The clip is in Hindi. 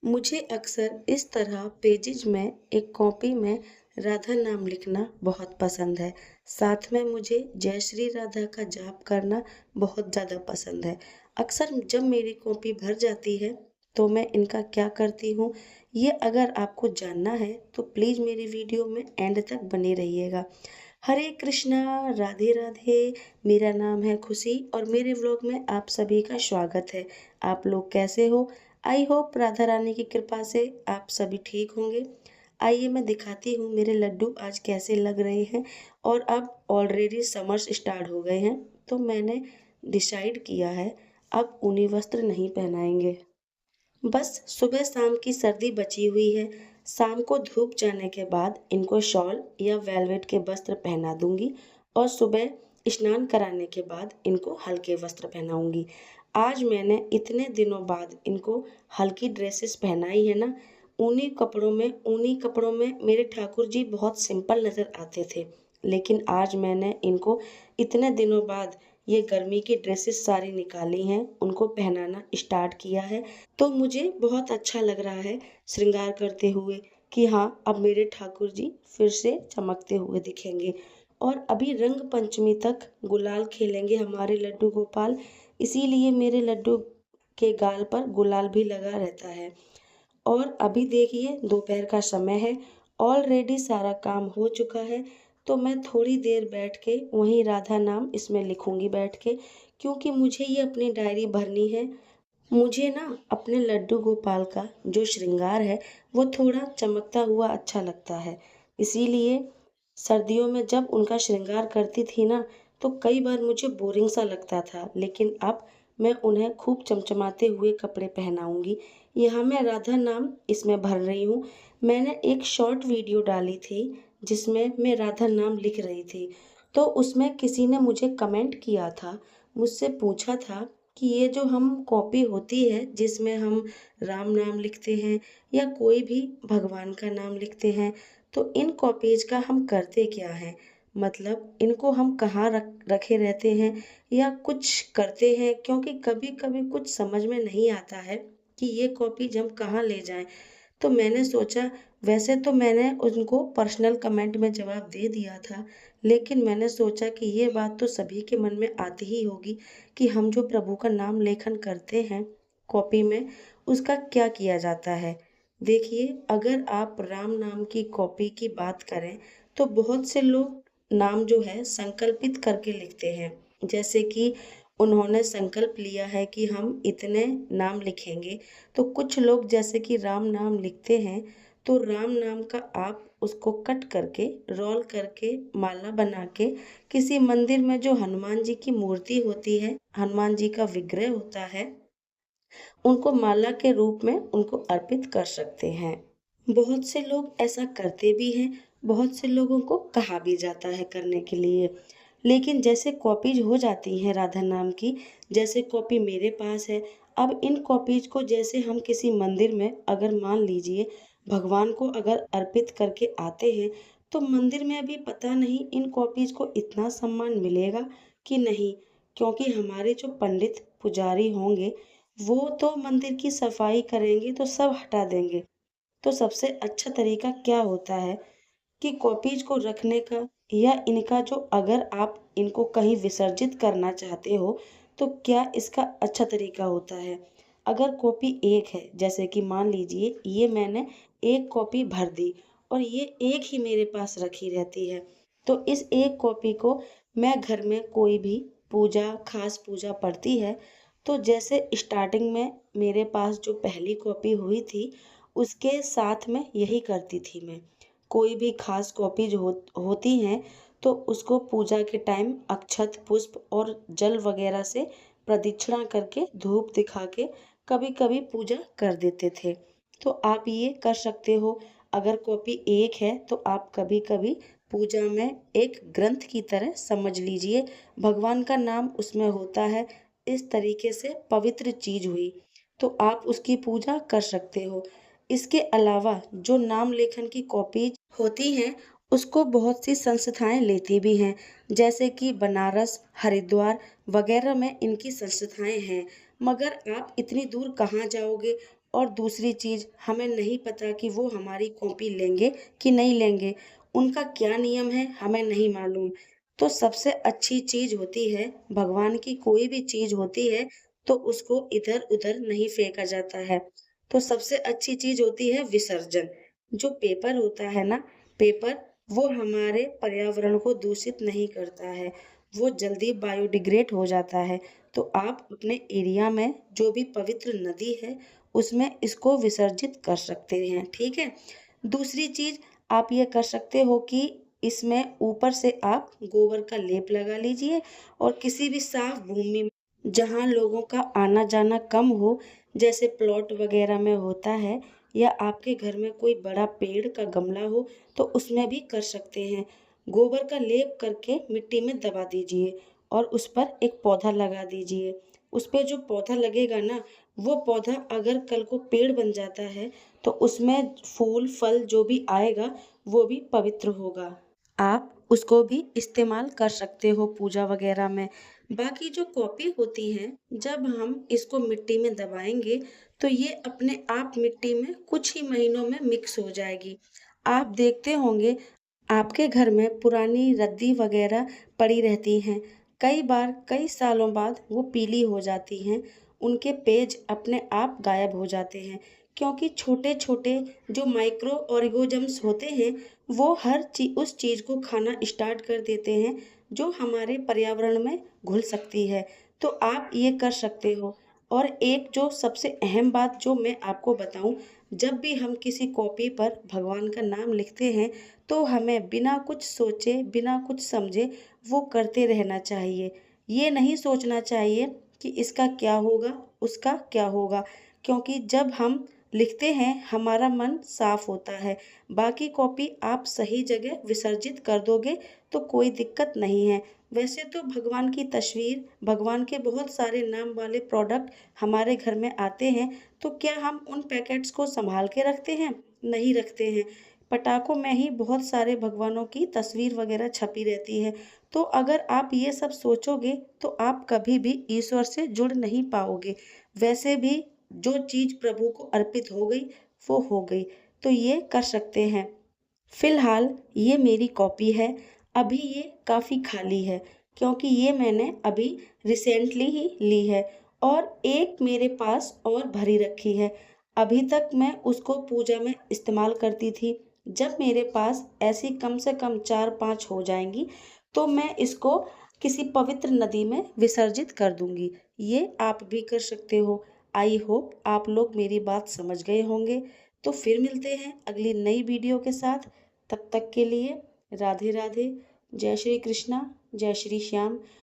मुझे अक्सर इस तरह पेजेज में एक कॉपी में राधा नाम लिखना बहुत पसंद है। साथ में मुझे जय श्री राधा का जाप करना बहुत ज़्यादा पसंद है। अक्सर जब मेरी कॉपी भर जाती है तो मैं इनका क्या करती हूँ, ये अगर आपको जानना है तो प्लीज़ मेरी वीडियो में एंड तक बने रहिएगा। हरे कृष्णा, राधे राधे। मेरा नाम है खुशी और मेरे व्लॉग में आप सभी का स्वागत है। आप लोग कैसे हो? आई होप राधा रानी की कृपा से आप सभी ठीक होंगे। आइए मैं दिखाती हूँ मेरे लड्डू आज कैसे लग रहे हैं। और अब ऑलरेडी समर्स स्टार्ट हो गए हैं तो मैंने डिसाइड किया है अब ऊनी वस्त्र नहीं पहनाएंगे। बस सुबह शाम की सर्दी बची हुई है। शाम को धूप जाने के बाद इनको शॉल या वेलवेट के वस्त्र पहना दूंगी और सुबह स्नान कराने के बाद इनको हल्के वस्त्र पहनाऊंगी। आज मैंने इतने दिनों बाद इनको हल्की ड्रेसेस पहनाई है ना। ऊनी कपड़ों में मेरे ठाकुर जी बहुत सिंपल नजर आते थे, लेकिन आज मैंने इनको इतने दिनों बाद ये गर्मी की ड्रेसेस सारी निकाली हैं, उनको पहनाना स्टार्ट किया है। तो मुझे बहुत अच्छा लग रहा है श्रृंगार करते हुए कि हाँ, अब मेरे ठाकुर जी फिर से चमकते हुए दिखेंगे। और अभी रंग पंचमी तक गुलाल खेलेंगे हमारे लड्डू गोपाल, इसीलिए मेरे लड्डू के गाल पर गुलाल भी लगा रहता है। और अभी देखिए दोपहर का समय है, ऑलरेडी सारा काम हो चुका है। तो मैं थोड़ी देर बैठ के वहीं राधा नाम इसमें लिखूंगी बैठ के, क्योंकि मुझे ये अपनी डायरी भरनी है। मुझे ना अपने लड्डू गोपाल का जो श्रृंगार है वो थोड़ा चमकता हुआ अच्छा लगता है। इसीलिए सर्दियों में जब उनका श्रृंगार करती थी ना तो कई बार मुझे बोरिंग सा लगता था, लेकिन अब मैं उन्हें खूब चमचमाते हुए कपड़े पहनाऊंगी। यहाँ मैं राधा नाम इसमें भर रही हूँ। मैंने एक शॉर्ट वीडियो डाली थी जिसमें मैं राधा नाम लिख रही थी। तो उसमें किसी ने मुझे कमेंट किया था, मुझसे पूछा था कि ये जो हम कॉपी होती है जिसमें हम राम नाम लिखते हैं या कोई भी भगवान का नाम लिखते हैं, तो इन कॉपीज का हम करते क्या हैं? मतलब इनको हम कहाँ रखे रहते हैं या कुछ करते हैं, क्योंकि कभी कभी कुछ समझ में नहीं आता है कि ये कॉपीज हम कहाँ ले जाएं। तो मैंने सोचा, वैसे तो मैंने उनको पर्सनल कमेंट में जवाब दे दिया था, लेकिन मैंने सोचा कि ये बात तो सभी के मन में आती ही होगी कि हम जो प्रभु का नाम लेखन करते हैं कॉपी में, उसका क्या किया जाता है। देखिए, अगर आप राम नाम की कॉपी की बात करें तो बहुत से लोग नाम जो है संकल्पित करके लिखते हैं। जैसे कि उन्होंने संकल्प लिया है कि हम इतने नाम लिखेंगे, तो कुछ लोग जैसे कि राम नाम लिखते हैं तो राम नाम का आप उसको कट करके रोल करके माला बना के किसी मंदिर में जो हनुमान जी की मूर्ति होती है, हनुमान जी का विग्रह होता है, उनको माला के रूप में उनको अर्पित कर सकते हैं। बहुत से लोग ऐसा करते भी हैं, बहुत से लोगों को कहा भी जाता है करने के लिए। लेकिन जैसे कॉपीज हो जाती हैं राधा नाम की, जैसे कॉपी मेरे पास है, अब इन कॉपीज को जैसे हम किसी मंदिर में अगर मान लीजिए भगवान को अगर अर्पित करके आते हैं, तो मंदिर में भी पता नहीं इन कॉपीज को इतना सम्मान मिलेगा कि नहीं, क्योंकि हमारे जो पंडित पुजारी होंगे वो तो मंदिर की सफाई करेंगे तो सब हटा देंगे। तो सबसे अच्छा तरीका क्या होता है कि कॉपीज को रखने का, या इनका जो अगर आप इनको कहीं विसर्जित करना चाहते हो तो क्या इसका अच्छा तरीका होता है। अगर कॉपी एक है, जैसे कि मान लीजिए ये मैंने एक कॉपी भर दी और ये एक ही मेरे पास रखी रहती है, तो इस एक कॉपी को मैं घर में कोई भी पूजा, खास पूजा पड़ती है तो जैसे स्टार्टिंग में मेरे पास जो पहली कॉपी हुई थी उसके साथ में यही करती थी मैं। कोई भी खास कॉपी जो होती हैं तो उसको पूजा के टाइम अक्षत, पुष्प और जल वगैरह से प्रदक्षिणा करके धूप दिखा के कभी कभी पूजा कर देते थे। तो आप ये कर सकते हो। अगर कॉपी एक है तो आप कभी कभी पूजा में एक ग्रंथ की तरह समझ लीजिए, भगवान का नाम उसमें होता है, इस तरीके से पवित्र चीज हुई, तो आप उसकी पूजा कर सकते हो। इसके अलावा जो नाम लेखन की कॉपीज होती हैं उसको बहुत सी संस्थाएं लेती भी हैं, जैसे कि बनारस, हरिद्वार वगैरह में इनकी संस्थाएं हैं। मगर आप इतनी दूर कहाँ जाओगे, और दूसरी चीज़ हमें नहीं पता कि वो हमारी कॉपी लेंगे कि नहीं लेंगे, उनका क्या नियम है हमें नहीं मालूम। तो सबसे अच्छी चीज़ होती है, भगवान की कोई भी चीज़ होती है तो उसको इधर-उधर नहीं फेंका जाता है। तो सबसे अच्छी चीज़ होती है विसर्जन। जो पेपर होता है ना, पेपर वो हमारे पर्यावरण को दूषित नहीं करता है, वो जल्दी बायोडिग्रेड हो जाता है। तो आप अपने एरिया में जो भी पवित्र नदी है, उसमें इसको विसर्जित कर सकते हैं, ठीक है? दूसरी चीज़ आप ये कर सकते हो कि इसमें ऊपर से आप गोबर का लेप लगा लीजिए और किसी भी साफ भूमि में जहाँ लोगों का आना-जाना कम हो, जैसे प्लॉट वगैरह में होता है या आपके घर में कोई बड़ा पेड़ का गमला हो, तो उसमें भी कर सकते हैं। गोबर का लेप करके मिट्टी में दबा दीजिए और उस पर एक पौधा लगा दीजिए। उस पे जो पौधा लगेगा ना, वो पौधा अगर कल को पेड़ बन जाता है, तो उसमें फूल, फल जो भी आएगा, वो भी पवित्र होगा। आप उसको भी इस्तेमाल कर सकते हो पूजा वगैरह में। बाकी जो कॉपी होती हैं, जब हम इसको मिट्टी में दबाएँगे, तो ये अपने आप मिट्टी में कुछ ही महीनों में मिक्स हो जाएगी। आप देखते होंगे आपके घर में पुरानी रद्दी वगैरह पड़ी रहती हैं। कई बार कई सालों बाद वो पीली हो जाती हैं, उनके पेज अपने आप गायब हो जाते हैं क्योंकि छोटे-छोटे जो माइक्रो ऑर्गेनिज़म्स होते हैं, वो हर उस चीज़ को खाना स्टार्ट कर देते हैं जो हमारे पर्यावरण में घुल सकती है। तो आप ये कर सकते हो। और एक जो सबसे अहम बात जो मैं आपको बताऊँ, जब भी हम किसी कॉपी पर भगवान का नाम लिखते हैं, तो हमें बिना कुछ सोचे, बिना कुछ समझे वो करते रहना चाहिए। ये नहीं सोचना चाहिए कि इसका क्या होगा, उसका क्या होगा, क्योंकि जब हम लिखते हैं हमारा मन साफ होता है। बाकी कॉपी आप सही जगह विसर्जित कर दोगे तो कोई दिक्कत नहीं है। वैसे तो भगवान की तस्वीर, भगवान के बहुत सारे नाम वाले प्रोडक्ट हमारे घर में आते हैं, तो क्या हम उन पैकेट्स को सँभाल के रखते हैं? नहीं रखते हैं। पटाखों में ही बहुत सारे भगवानों की तस्वीर वगैरह छपी रहती है। तो अगर आप ये सब सोचोगे तो आप कभी भी ईश्वर से जुड़ नहीं पाओगे। वैसे भी जो चीज़ प्रभु को अर्पित हो गई, वो हो गई। तो ये कर सकते हैं। फ़िलहाल ये मेरी कॉपी है। अभी ये काफ़ी खाली है क्योंकि ये मैंने अभी रिसेंटली ही ली है और एक मेरे पास और भरी रखी है। अभी तक मैं उसको पूजा में इस्तेमाल करती थी। जब मेरे पास ऐसी कम से कम 4-5 हो जाएँगी, तो मैं इसको किसी पवित्र नदी में विसर्जित कर दूँगी। ये आप भी कर सकते हो। आई होप आप लोग मेरी बात समझ गए होंगे। तो फिर मिलते हैं अगली नई वीडियो के साथ। तब तक के लिए राधे राधे, जय श्री कृष्णा, जय श्री श्याम।